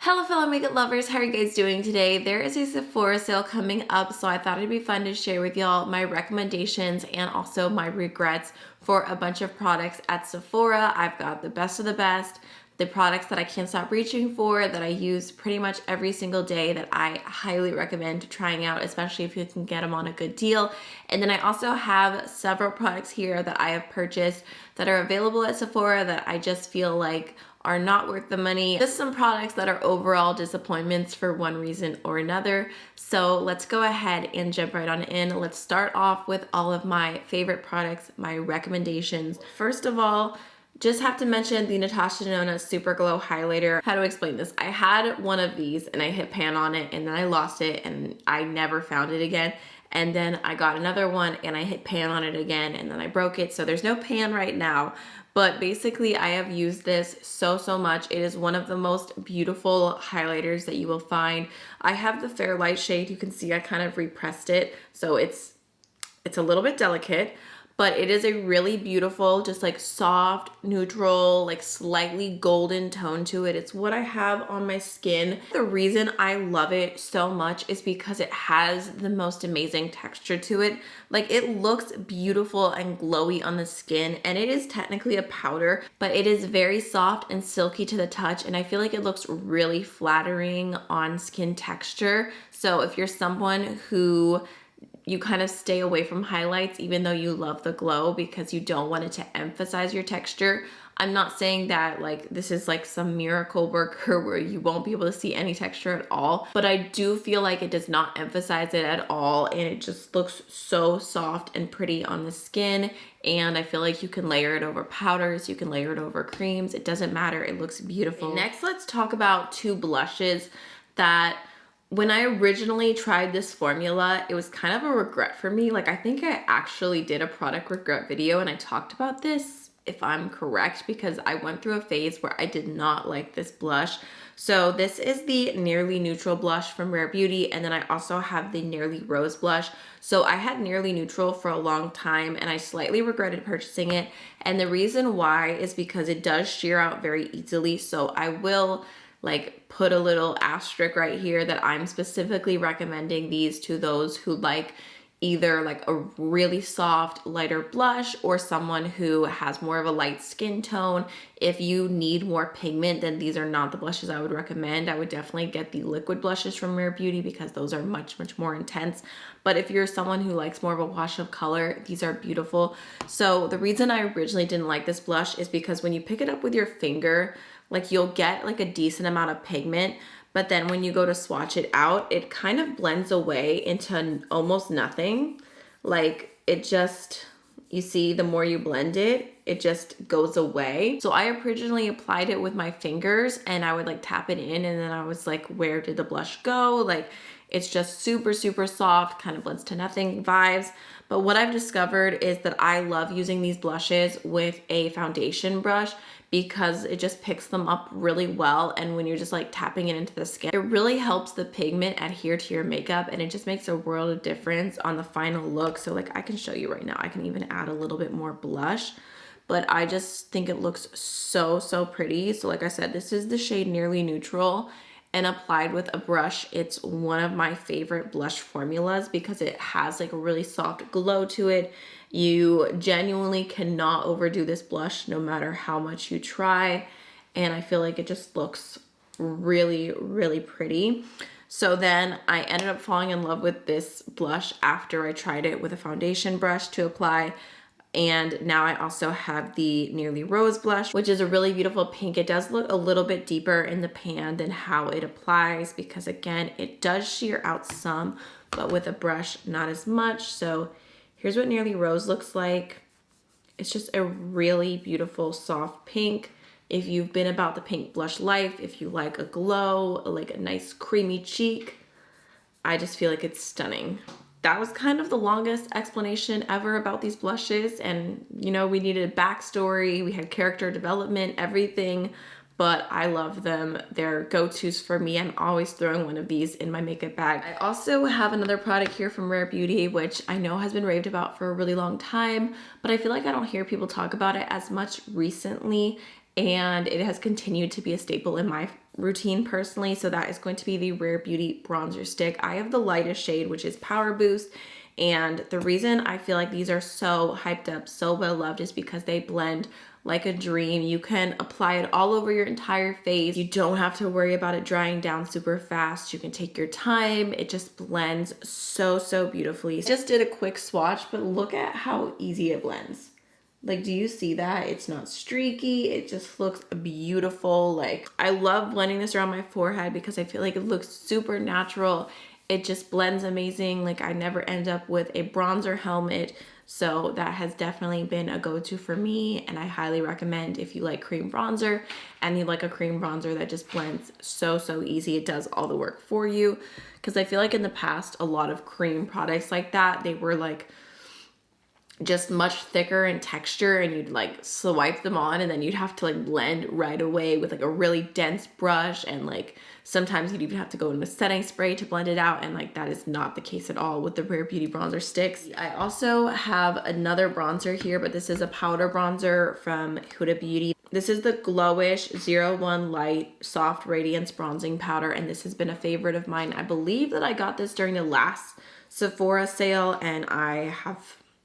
Hello fellow makeup lovers, how are you guys doing today? There is a Sephora sale coming up, so I thought it'd be fun to share with y'all my recommendations and also my regrets for a bunch of products at Sephora. I've got the best of the best, the products that I can't stop reaching for, that I use pretty much every single day, that I highly recommend trying out, especially if you can get them on a good deal. And then I also have several products here that I have purchased that are available at Sephora that I just feel like are not worth the money. Just some products that are overall disappointments for one reason or another. So let's go ahead and jump right on in. Let's start off with all of my favorite products, my recommendations. First of all, just have to mention the Natasha Denona Super Glow Highlighter. How to explain this? I had one of these and I hit pan on it and then I lost it and I never found it again. And then I got another one and I hit pan on it again and then I broke it. So there's no pan right now. But basically I have used this so much. It is one of the most beautiful highlighters that you will find. I have the Fair Light shade. You can see I kind of repressed it. So it's a little bit delicate, but it is a really beautiful, just like soft, neutral, like slightly golden tone to it. It's what I have on my skin. The reason I love it so much is because it has the most amazing texture to it. Like it looks beautiful and glowy on the skin, and it is technically a powder, but it is very soft and silky to the touch, and I feel like it looks really flattering on skin texture. So if you're someone who you kind of stay away from highlights even though you love the glow because you don't want it to emphasize your texture. I'm not saying that like this is like some miracle worker where you won't be able to see any texture at all, but I do feel like it does not emphasize it at all, and it just looks so soft and pretty on the skin. And I feel like you can layer it over powders, you can layer it over creams, it doesn't matter, it looks beautiful. Next, let's talk about two blushes that when I originally tried this formula, it was kind of a regret for me. Like I think I actually did a product regret video and I talked about this, if I'm correct, because I went through a phase where I did not like this blush. So this is the Nearly Neutral blush from Rare Beauty, and then I also have the Nearly Rose blush. So I had Nearly Neutral for a long time and I slightly regretted purchasing it. And the reason why is because it does sheer out very easily. So I will like put a little asterisk right here that I'm specifically recommending these to those who like either like a really soft lighter blush or someone who has more of a light skin tone. If you need more pigment, then these are not the blushes I would recommend. I would definitely get the liquid blushes from Rare Beauty because those are much more intense. But if you're someone who likes more of a wash of color, these are beautiful. So the reason I originally didn't like this blush is because when you pick it up with your finger, like you'll get like a decent amount of pigment, but then when you go to swatch it out, it kind of blends away into almost nothing. Like it just, you see, the more you blend it, it just goes away. So I originally applied it with my fingers and I would like tap it in and then I was like, where did the blush go? Like it's just super soft, kind of blends to nothing vibes. But what I've discovered is that I love using these blushes with a foundation brush because it just picks them up really well. And when you're just like tapping it into the skin, it really helps the pigment adhere to your makeup and it just makes a world of difference on the final look. So like I can show you right now, I can even add a little bit more blush, but I just think it looks so pretty. So like I said, this is the shade Nearly Neutral, and applied with a brush, it's one of my favorite blush formulas because it has like a really soft glow to it. You genuinely cannot overdo this blush no matter how much you try. And I feel like it just looks really pretty. So then I ended up falling in love with this blush after I tried it with a foundation brush to apply. And now I also have the Nearly Rose blush, which is a really beautiful pink. It does look a little bit deeper in the pan than how it applies because again, it does sheer out some, but with a brush, not as much. So here's what Nearly Rose looks like. It's just a really beautiful soft pink. If you've been about the pink blush life, if you like a glow, like a nice creamy cheek, I just feel like it's stunning. That was kind of the longest explanation ever about these blushes, and you know, we needed a backstory, we had character development, everything, but I love them. They're go-tos for me. I'm always throwing one of these in my makeup bag. I also have another product here from Rare Beauty, which I know has been raved about for a really long time, but I feel like I don't hear people talk about it as much recently, and it has continued to be a staple in my routine personally, so that is going to be the Rare Beauty bronzer stick. I have the lightest shade, which is Power Boost, and the reason I feel like these are so hyped up, so well loved, is because they blend like a dream. You can apply it all over your entire face. You don't have to worry about it drying down super fast. You can take your time. It just blends so beautifully. Just did a quick swatch, but look at how easy it blends. Like, do you see that? It's not streaky. It just looks beautiful. Like, I love blending this around my forehead because I feel like it looks super natural. It just blends amazing. Like, I never end up with a bronzer helmet. So that has definitely been a go-to for me. And I highly recommend if you like cream bronzer and you like a cream bronzer that just blends so easy. It does all the work for you. Because I feel like in the past, a lot of cream products like that, they were like just much thicker in texture, and you'd like swipe them on and then you'd have to like blend right away with like a really dense brush, and like sometimes you'd even have to go in with setting spray to blend it out, and like that is not the case at all with the Rare Beauty bronzer sticks. I also have another bronzer here, but this is a powder bronzer from Huda Beauty. This is the Glowish 01 Light Soft Radiance Bronzing Powder, and this has been a favorite of mine. I believe that I got this during the last Sephora sale, and I have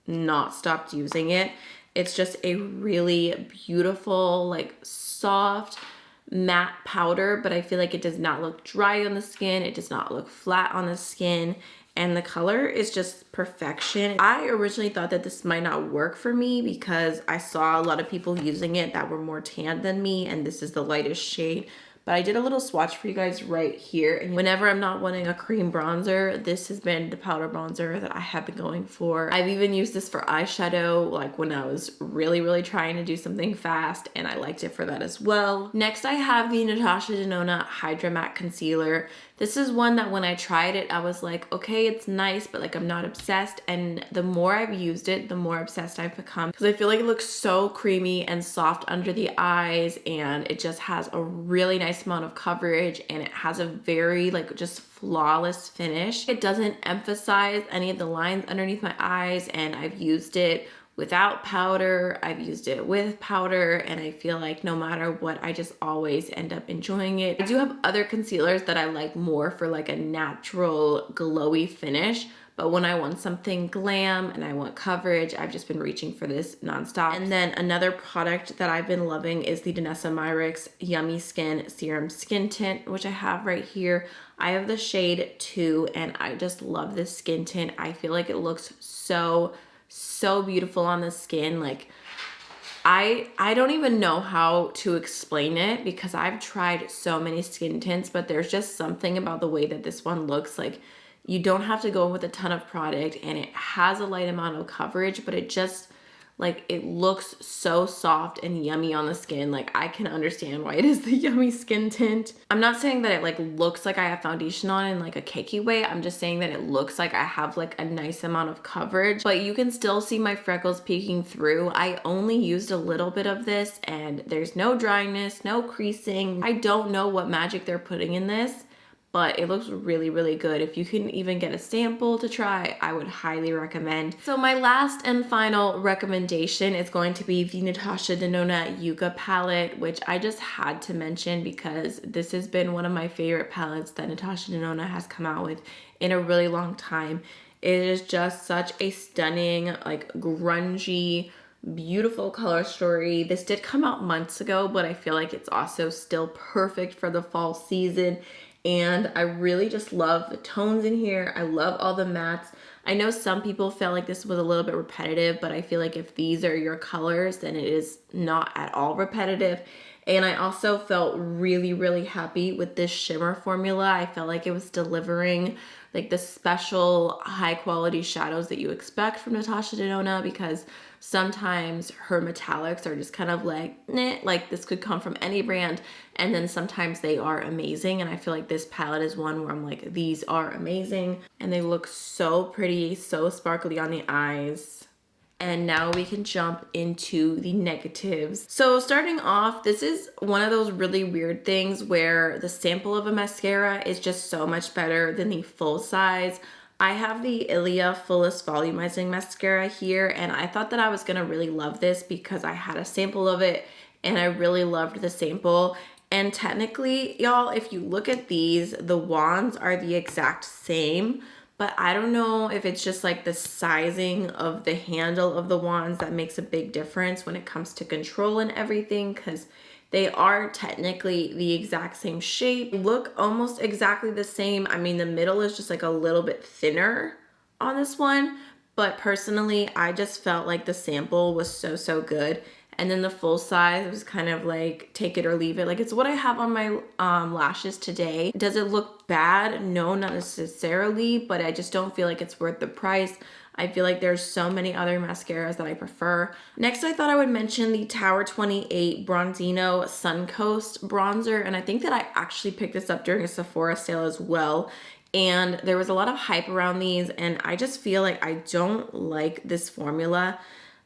not stopped using it. It's just a really beautiful, like soft matte powder, but I feel like it does not look dry on the skin. It does not look flat on the skin, and the color is just perfection. I originally thought that this might not work for me because I saw a lot of people using it that were more tan than me, and this is the lightest shade. But I did a little swatch for you guys right here. And whenever I'm not wanting a cream bronzer, this has been the powder bronzer that I have been going for. I've even used this for eyeshadow, like when I was really trying to do something fast, and I liked it for that as well. Next, I have the Natasha Denona Hydra Matte Concealer. This is one that when I tried it, I was like, okay, it's nice, but like I'm not obsessed. And the more I've used it, the more obsessed I've become, because I feel like it looks so creamy and soft under the eyes, and it just has a really nice amount of coverage, and it has a very like just flawless finish. It doesn't emphasize any of the lines underneath my eyes, and I've used it without powder, I've used it with powder, and I feel like no matter what, I just always end up enjoying it. I do have other concealers that I like more for like a natural glowy finish, but when I want something glam and I want coverage, I've just been reaching for this nonstop. And then another product that I've been loving is the Danessa Myricks Yummy Skin Serum Skin Tint, which I have right here. I have the shade 2, and I just love this skin tint. I feel like it looks so beautiful on the skin. Like I don't even know how to explain it because I've tried so many skin tints, but there's just something about the way that this one looks. Like, you don't have to go in with a ton of product, and it has a light amount of coverage, but it just like it looks so soft and yummy on the skin. Like, I can understand why it is the yummy skin tint. I'm not saying that it like looks like I have foundation on in like a cakey way. I'm just saying that it looks like I have like a nice amount of coverage, but you can still see my freckles peeking through. I only used a little bit of this, and there's no dryness, no creasing. I don't know what magic they're putting in this, but it looks really good. If you can even get a sample to try, I would highly recommend. So my last and final recommendation is going to be the Natasha Denona Yucca palette, which I just had to mention because this has been one of my favorite palettes that Natasha Denona has come out with in a really long time. It is just such a stunning, like grungy, beautiful color story. This did come out months ago, but I feel like it's also still perfect for the fall season. And I really just love the tones in here. I love all the mattes. I know some people felt like this was a little bit repetitive, but I feel like if these are your colors, then it is not at all repetitive. And I also felt really happy with this shimmer formula. I felt like it was delivering like the special high quality shadows that you expect from Natasha Denona, because sometimes her metallics are just kind of like, nah, like this could come from any brand. And then sometimes they are amazing. And I feel like this palette is one where I'm like, these are amazing. And they look so pretty, so sparkly on the eyes. And now we can jump into the negatives. So starting off, this is one of those really weird things where the sample of a mascara is just so much better than the full size. I have the Ilia Fullest Volumizing Mascara here, and I thought that I was gonna really love this because I had a sample of it and I really loved the sample. And technically, y'all, if you look at these, the wands are the exact same, but I don't know if it's just like the sizing of the handle of the wands that makes a big difference when it comes to control and everything, because they are technically the exact same shape, look almost exactly the same. I mean, the middle is just like a little bit thinner on this one, but personally, I just felt like the sample was so good. And then the full size was kind of like take it or leave it. Like, it's what I have on my lashes today. Does it look bad? No, not necessarily, but I just don't feel like it's worth the price. I feel like there's so many other mascaras that I prefer. Next, I thought I would mention the Tower 28 Bronzino Suncoast bronzer. And I think that I actually picked this up during a Sephora sale as well. And there was a lot of hype around these, and I just feel like I don't like this formula.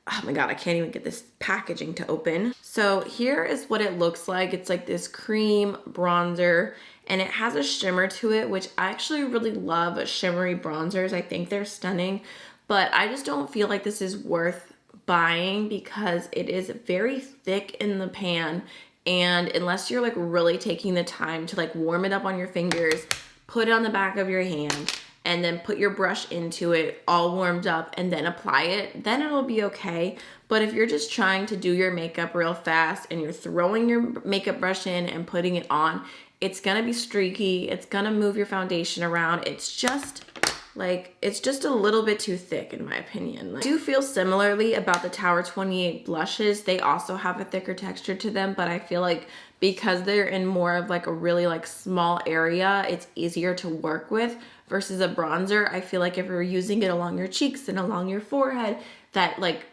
Oh my God, I can't even get this packaging to open. So here is what it looks like. It's like this cream bronzer, and it has a shimmer to it, which I actually really love shimmery bronzers. I think they're stunning, but I just don't feel like this is worth buying because it is very thick in the pan. And unless you're like really taking the time to like warm it up on your fingers, put it on the back of your hand, and then put your brush into it all warmed up and then apply it, then it'll be okay. But if you're just trying to do your makeup real fast and you're throwing your makeup brush in and putting it on, it's gonna be streaky, it's gonna move your foundation around. It's just a little bit too thick in my opinion. Like, I do feel similarly about the Tower 28 blushes. They also have a thicker texture to them, but I feel like because they're in more of like a really like small area, it's easier to work with versus a bronzer. I feel like if you're using it along your cheeks and along your forehead, that like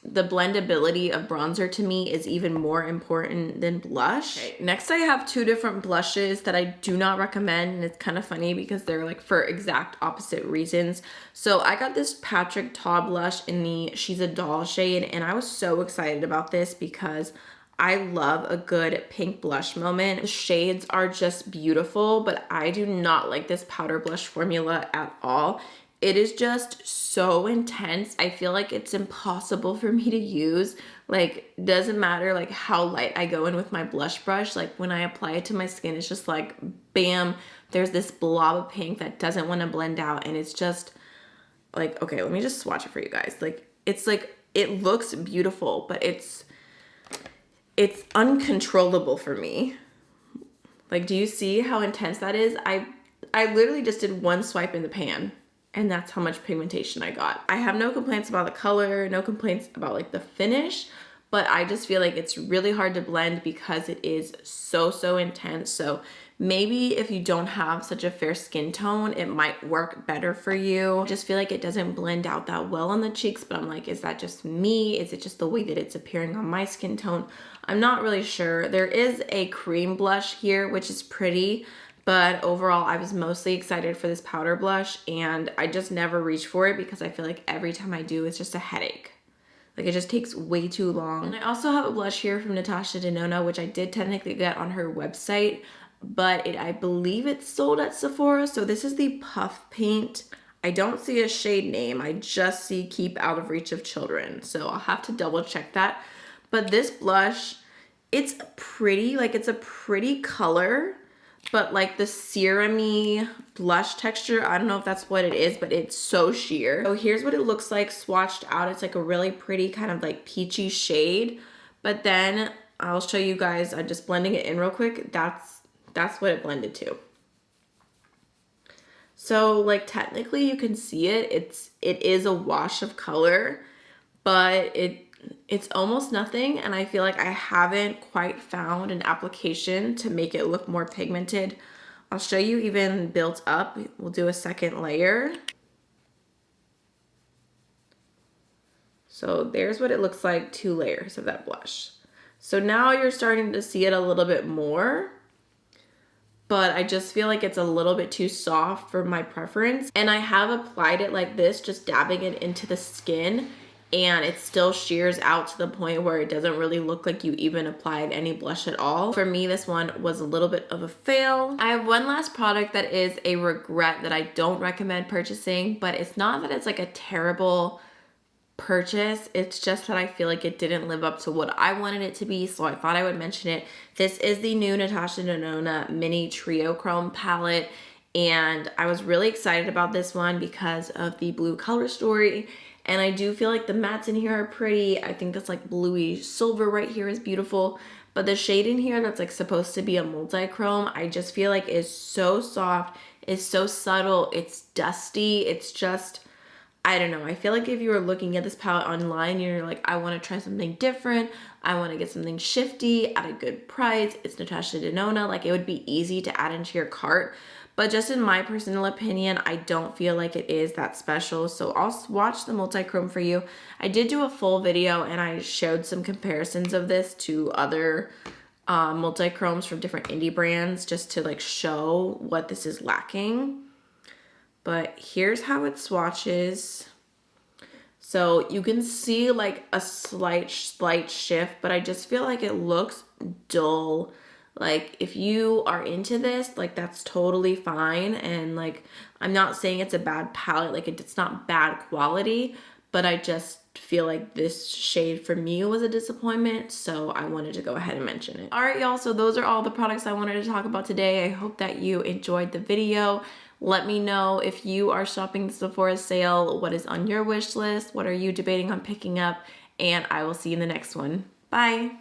the blendability of bronzer to me is even more important than blush. Okay, next I have two different blushes that I do not recommend, and it's kind of funny because they're like for exact opposite reasons. So I got this Patrick Ta blush in the She's a Doll shade, and I was so excited about this because I love a good pink blush moment. The shades are just beautiful, but I do not like this powder blush formula at all. It is just so intense. I feel like it's impossible for me to use. Like, doesn't matter like how light I go in with my blush brush. Like, when I apply it to my skin, it's just like, bam, there's this blob of pink that doesn't want to blend out. And it's just like, okay, let me just swatch it for you guys. Like, it's like, it looks beautiful, but it's uncontrollable for me. Like, do you see how intense that is? I literally just did one swipe in the pan, and that's how much pigmentation I got. I have no complaints about the color, no complaints about like the finish, but I just feel like it's really hard to blend because it is so intense. So maybe if you don't have such a fair skin tone, it might work better for you. I just feel like it doesn't blend out that well on the cheeks, but I'm like, is that just me? Is it just the way that it's appearing on my skin tone? I'm not really sure. There is a cream blush here, which is pretty, but overall I was mostly excited for this powder blush, and I just never reach for it because I feel like every time I do, it's just a headache. Like, it just takes way too long. And I also have a blush here from Natasha Denona, which I did technically get on her website, but I believe it's sold at Sephora. So this is the Puff Paint. I don't see a shade name. I just see Keep Out of Reach of Children. So I'll have to double check that. But this blush, it's pretty, like it's a pretty color, but like the serum-y blush texture, I don't know if that's what it is, but it's so sheer. So here's what it looks like swatched out. It's like a really pretty kind of like peachy shade. But then I'll show you guys, I'm just blending it in real quick. That's what it blended to. So like technically you can see it. It is a wash of color, but it's almost nothing, and I feel like I haven't quite found an application to make it look more pigmented. I'll show you even built up. We'll do a second layer. So there's what it looks like, 2 layers of that blush. So now you're starting to see it a little bit more, but I just feel like it's a little bit too soft for my preference. And I have applied it like this, just dabbing it into the skin, and it still shears out to the point where it doesn't really look like you even applied any blush at all. For me, this one was a little bit of a fail. I have one last product that is a regret that I don't recommend purchasing, but it's not that it's like a terrible purchase. It's just that I feel like it didn't live up to what I wanted it to be, so I thought I would mention it. This is the new Natasha Denona Mini Trio Chrome palette, and I was really excited about this one because of the blue color story. And I do feel like the mattes in here are pretty. I think this like bluey silver right here is beautiful. But the shade in here that's like supposed to be a multi-chrome, I just feel like is so soft. It's so subtle. It's dusty. It's just, I don't know. I feel like if you were looking at this palette online and you're like, I want to try something different. I want to get something shifty at a good price. It's Natasha Denona. Like, it would be easy to add into your cart. But just in my personal opinion, I don't feel like it is that special. So I'll watch the multi-chrome for you. I did do a full video and I showed some comparisons of this to other multi-chromes from different indie brands just to like show what this is lacking. But here's how it swatches. So you can see like a slight shift, but I just feel like it looks dull. Like, if you are into this, like, that's totally fine. And like, I'm not saying it's a bad palette, like it's not bad quality, but I just feel like this shade for me was a disappointment, so I wanted to go ahead and mention it. All right, y'all, so those are all the products I wanted to talk about today. I hope that you enjoyed the video. Let me know if you are shopping the Sephora sale, what is on your wish list, what are you debating on picking up, and I will see you in the next one. Bye.